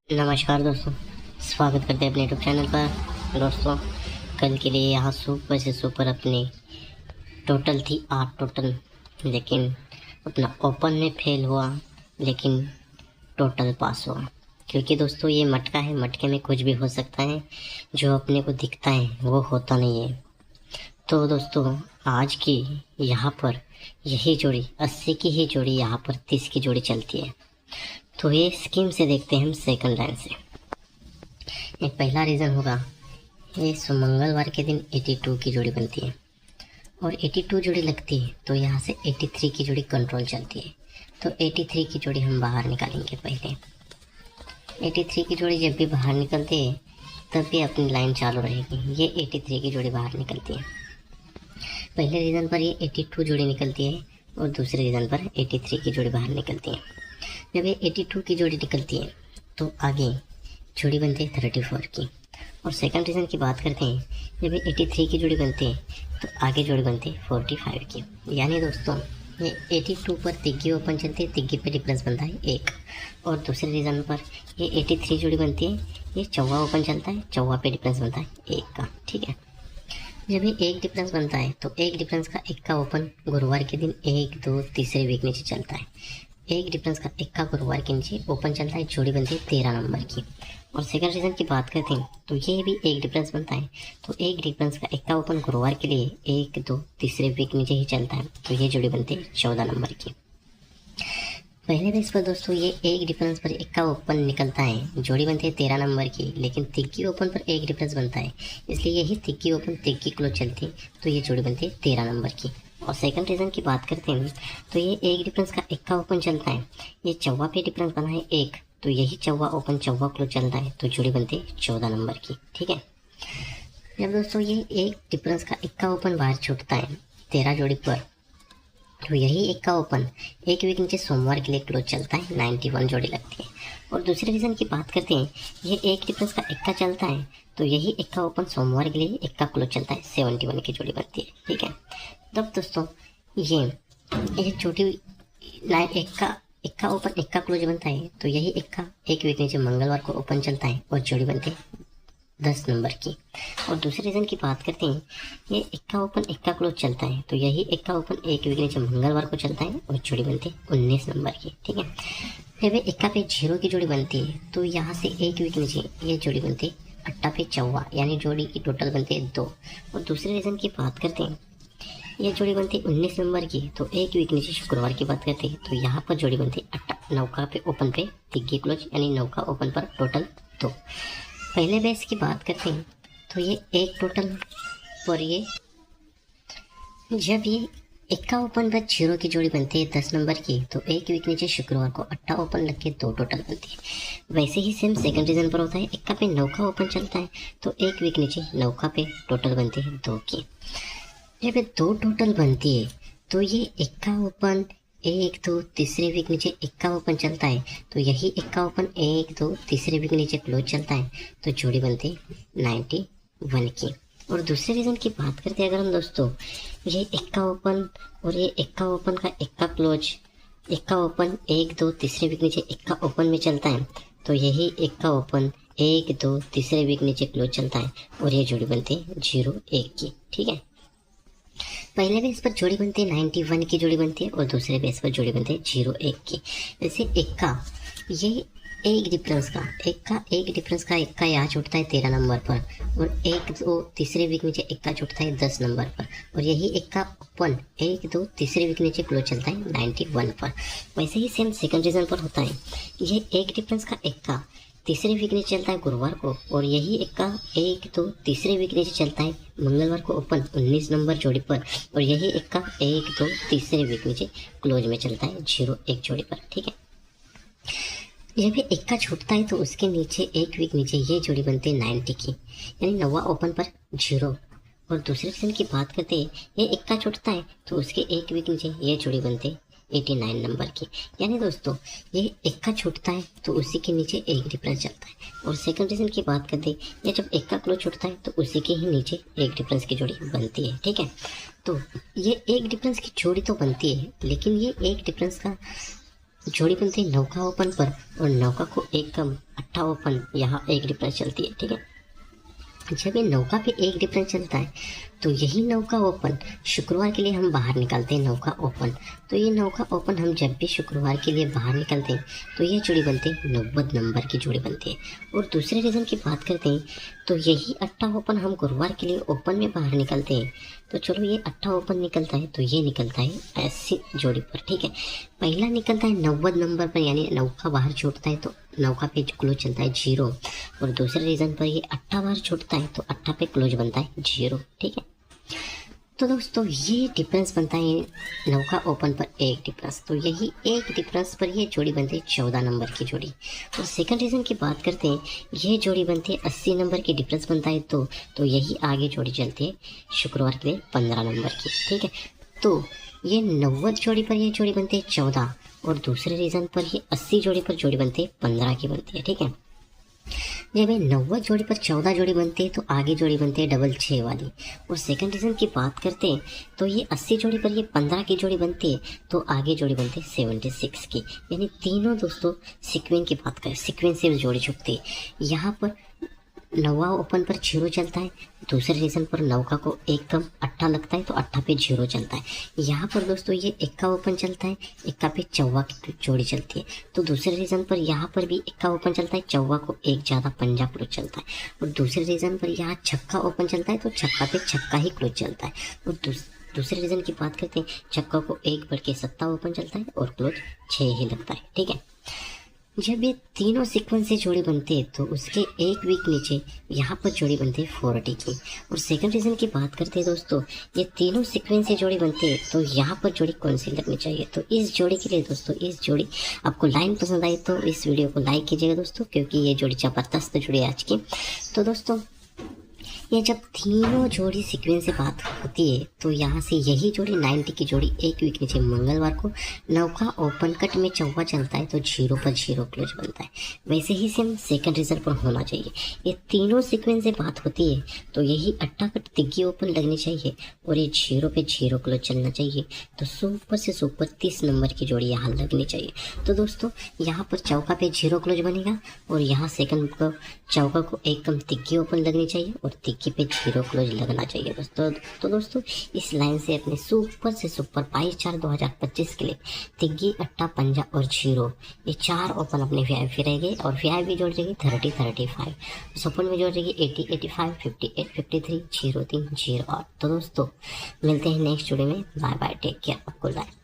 नमस्कार दोस्तों, स्वागत करते हैं अपने यूट्यूब चैनल पर। दोस्तों, कल के लिए यहाँ सुपर से सुपर अपनी टोटल थी 8 टोटल, लेकिन अपना ओपन में फेल हुआ, लेकिन टोटल पास हुआ। क्योंकि दोस्तों ये मटका है, मटके में कुछ भी हो सकता है, जो अपने को दिखता है वो होता नहीं है। तो दोस्तों आज की यहाँ पर यही जोड़ी 80 की ही जोड़ी यहाँ पर 30 की जोड़ी चलती है। तो ये स्कीम से देखते हैं हम सेकंड लाइन से। एक पहला रीज़न होगा, ये मंगलवार के दिन 82 की जोड़ी बनती है और 82 जोड़ी लगती है, तो यहाँ से 83 की जोड़ी कंट्रोल चलती है। तो 83 की जोड़ी हम बाहर निकालेंगे। पहले 83 की जोड़ी जब भी बाहर निकलती है तब भी अपनी लाइन चालू रहेगी। ये 83 की जोड़ी बाहर निकलती है। पहले रीज़न पर ये 82 जोड़ी निकलती है और दूसरे रीज़न पर 83 की जोड़ी बाहर निकलती है। जब ये 82 की जोड़ी निकलती है तो आगे जोड़ी बनती है 34 की। और सेकंड रीज़न की बात करते हैं, जब ये 83 की जोड़ी बनती है तो आगे जोड़ी बनती है 45 की। यानी दोस्तों ये 82 पर तिग्गी ओपन चलती है, तिग्गी पे डिफरेंस बनता है 1। और दूसरे रीज़न पर ये 83 जोड़ी बनती है, ये चौवा ओपन चलता है, चौवा पे डिफरेंस बनता है 1 का। ठीक है, जब ये एक डिफरेंस बनता है तो एक डिफरेंस का 1 का ओपन गुरुवार के दिन 1, 2 तीसरे वीक नीचे चलता है। एक डिफरेंस का 1 का गुरुवार के नीचे ओपन चलता है, जोड़ी बनती है 13 नंबर की। और सेकंड रीज़न की बात करते हैं तो ये भी एक डिफरेंस बनता है, तो एक डिफरेंस का 1 का ओपन गुरुवार के लिए 1, 2 तीसरे वीक नीचे ही चलता है, तो ये जोड़ी बनती है 14 नंबर की। पहले बेस पर दोस्तों ये एक डिफरेंस पर 1 का ओपन निकलता है, जोड़ी बनती है 13 नंबर की, लेकिन तिग्गी ओपन पर एक डिफरेंस बनता है, इसलिए यही तिग्गी ओपन तिग्गी क्लोज चलती है, तो ये जोड़ी बनती है 13 नंबर की। और सेकंड रीज़न की बात करते हैं तो ये एक डिफरेंस का 1 का ओपन चलता है, ये चौवा पे डिफरेंस बना है 1, तो यही चौवा ओपन चौवा क्लोज चलता है, तो जोड़ी बनती है 14 नंबर की। ठीक है, जब दोस्तों ये एक डिफरेंस का 1 का ओपन बाहर छूटता है 13 जोड़ी पर, तो यही 1 का ओपन एक वीक नीचे सोमवार के लिए क्लोज चलता है, 91 जोड़ी लगती है। और दूसरे रीज़न की बात करते हैं, ये एक डिफरेंस का 1 का चलता है, तो यही 1 का ओपन सोमवार के लिए 1 का क्लोज चलता है, 71 की जोड़ी बनती है। ठीक है, तब दोस्तों ये छोटी लाइन 1 का ओपन 1 का क्लोज बनता है, तो यही 1 का एक वीक नीचे मंगलवार को ओपन चलता है और जोड़ी बनती है 10 नंबर की। और दूसरे रीज़न की बात करते हैं, ये 1 का ओपन 1 का क्लोज चलता है, तो यही 1 का ओपन एक वीक नीचे मंगलवार को चलता है और जोड़ी बनती है 19 नंबर की। ठीक है, जब ये 1 का पे 0 की जोड़ी बनती है, तो यहाँ से एक वीक नीचे ये जोड़ी बनती है 8 पे चौवा, यानी जोड़ी की टोटल बनती है 2। और दूसरे रीज़न की बात करते हैं, ये जोड़ी बनती है 19 नंबर की, तो एक वीक नीचे शुक्रवार की बात करते हैं, तो यहाँ पर जोड़ी बनती है 8 9 पे ओपन पे तिग्गी क्लोज, यानी 9 का ओपन पर टोटल 2। पहले बेस की बात करते हैं तो ये एक टोटल पर ये जब ये 1 का ओपन पर 0 की जोड़ी बनती है 10 नंबर की, तो एक वीक नीचे शुक्रवार को 8 ओपन लग के 2 टोटल बनती है। वैसे ही सेम सेकंड रीजन पर होता है, 1 का पे 9 का ओपन चलता है, तो एक वीक नीचे 9 का पे टोटल बनती है 2 की। जब ये 2 टोटल बनती है तो ये 1 का ओपन 1, 2 तीसरे वीक नीचे 1 का ओपन चलता है, तो यही 1 का ओपन 1, 2 तीसरे वीक नीचे क्लोज चलता है, तो जोड़ी बनती है 91 की। और दूसरे रीज़न की बात करते हैं अगर हम दोस्तों, ये 1 का ओपन और ये 1 का ओपन का 1 का क्लोज, 1 का ओपन 1, 2 तीसरे वीक नीचे 1 का ओपन में चलता है, तो यही 1 का ओपन 1, 2 तीसरे वीक नीचे क्लोज चलता है और ये जोड़ी बनती है 0-1 की। ठीक है, पहले बेस पर जोड़ी बनती है 91 की जोड़ी बनती है और दूसरे बेस पर जोड़ी बनती है 0-1 की। जैसे 1 का ये एक डिफरेंस का 1 का यहाँ छूटता है 13 नंबर पर, और 1, 2 तीसरे वीक नीचे 1 का छूटता है 10 नंबर पर, और यही 1 का ओपन 1, 2 तीसरे वीक नीचे क्लोज चलता है 91 पर। वैसे ही सेम सेकंड रीजन पर होता है, ये एक डिफरेंस का 1 का तीसरे वीक नीचे चलता है गुरुवार को, और यही 1 का 1, 2 तीसरे वीक नीचे चलता है मंगलवार को ओपन 19 नंबर जोड़ी पर, और यही 1 का 1, 2 तीसरे वीक नीचे क्लोज में चलता है 0-1 जोड़ी पर। ठीक है, जब ये 1 का छूटता है तो उसके नीचे एक वीक नीचे ये जोड़ी बनती है 90 की, यानी 9वां ओपन पर 0। और दूसरे रीजन की बात करते हैं, ये 1 का छूटता है तो उसके एक वीक नीचे ये जोड़ी बनती है 89 नंबर की। यानी दोस्तों ये 1 का छूटता है तो उसी के नीचे एक डिफरेंस चलता है। और सेकंड रीजन की बात करते हैं, ये जब 1 का क्लोज छूटता है तो उसी के ही नीचे एक डिफरेंस की जोड़ी बनती है। ठीक है, तो ये एक डिफरेंस की जोड़ी तो बनती है, लेकिन ये एक डिफरेंस का जोड़ी बनती है नौका ओपन पर और नौका को एक कम अट्ठा ओपन, यहाँ एक डिफरेंस चलती है। ठीक है, जब ये नौका पे एक डिफरेंस चलता है तो यही नौका ओपन शुक्रवार के लिए हम बाहर निकालते हैं नौका ओपन। तो ये नौका ओपन हम जब भी शुक्रवार के लिए बाहर निकालते हैं तो ये जोड़ी बनती है 90 नंबर की जोड़ी बनती है। और दूसरे रीज़न की बात करते हैं तो यही अट्ठा ओपन हम गुरुवार के लिए ओपन में बाहर निकालते हैं। तो चलो ये अट्ठा ओपन निकलता है तो ये निकलता है ऐसी जोड़ी पर। ठीक है, पहला निकलता है 90 नंबर पर, यानी नौका बाहर छूटता है तो नौका पे क्लोज चलता है 0। और दूसरे रीज़न पर ये अट्ठा बाहर छूटता है तो अट्ठा पे क्लोज बनता है 0। ठीक है, तो दोस्तों ये डिफरेंस बनता है नौका ओपन पर एक डिफरेंस। तो यही एक डिफरेंस पर ये जोड़ी बनती है 14 नंबर की जोड़ी। और सेकंड रीज़न की बात करते हैं, ये जोड़ी बनती है 80 नंबर की डिफरेंस बनता है तो यही आगे जोड़ी चलती है शुक्रवार के लिए 15 नंबर की। ठीक है, तो ये 90 जोड़ी पर ये जोड़ी बनती है 14 और दूसरे रीज़न पर ये 80 जोड़ी पर जोड़ी बनती है 15 की बनती है। ठीक है, जब ये 90 जोड़ी पर 14 जोड़ी बनती है तो आगे जोड़ी बनती है डबल 6 वाली। और सेकंड रीज़न की बात करते हैं तो ये 80 जोड़ी पर ये 15 की जोड़ी बनती है तो आगे जोड़ी बनती है 76 की। यानी तीनों दोस्तों सीक्वेंस की बात करें, सीक्वेंस से जोड़ी छुपती है। यहाँ पर नौवा ओपन पर 0 चलता है, दूसरे रीज़न पर नौका को एक कम अट्ठा लगता है तो अट्ठा पे 0 चलता है। यहाँ पर दोस्तों ये इक्का ओपन चलता है, इक्का पे चौवा की जोड़ी चलती है। तो दूसरे रीज़न पर यहाँ पर भी इक्का ओपन चलता है, चौवा को एक ज़्यादा पंजा क्लोज चलता है। और दूसरे रीज़न पर यहाँ छक्का ओपन चलता है तो छक्का पे छक्का ही क्लोज चलता है। और दूसरे रीज़न की बात करते हैं, छक्का को एक बढ़ के सत्ता ओपन चलता है और क्लोज 6 ही लगता है। ठीक है, जब ये तीनों सीक्वेंस से जोड़ी बनती है तो उसके एक वीक नीचे यहाँ पर जोड़ी बनती है 40 की। और सेकंड रीज़न की बात करते हैं दोस्तों, ये तीनों सीक्वेंस से जोड़ी बनती है तो यहाँ पर जोड़ी कौन सी लगनी चाहिए। तो इस जोड़ी के लिए दोस्तों, इस जोड़ी आपको लाइन पसंद आई तो इस वीडियो को लाइक कीजिएगा दोस्तों, क्योंकि ये जोड़ी ज़बरदस्त जोड़ी है आज की। तो दोस्तों ये जब तीनों जोड़ी सीक्वेंस से बात होती है तो यहाँ से यही जोड़ी 90 की जोड़ी एक वीक नीचे मंगलवार को नौका ओपन कट में चौवा चलता है तो 0 पर 0 क्लोज बनता है। वैसे ही सेम सेकंड रीज़न पर होना चाहिए। ये तीनों सीक्वेंस से बात होती है तो यही अट्ठा कट तिग्गी ओपन लगनी चाहिए और ये 0 पे 0 क्लोज चलना चाहिए। तो सुपर से सुपर 30 नंबर की जोड़ी यहाँ लगनी चाहिए। तो दोस्तों यहाँ पर चौका पे 0 क्लोज बनेगा और यहाँ सेकंड को चौका को एक कम तिग्गी ओपन लगनी चाहिए और तिग्गी पे 0 क्लोज लगना चाहिए दोस्तों। तो दोस्तों इस लाइन से अपने सुपर से सुपर 22/4/2025 के लिए तिग्गी, अट्ठा, पंजा और 0 ये 4 ओपन अपने वीआईपी रहेंगे। और वीआईपी जोड़ जाएगी 30, 35, सपोर्ट में जोड़ जाएगी 80, 85, 58, 53, 03, 08। तो दोस्तों मिलते हैं नेक्स्ट वीडियो में। बाय बाय, टेक केयर, आपको लाइक।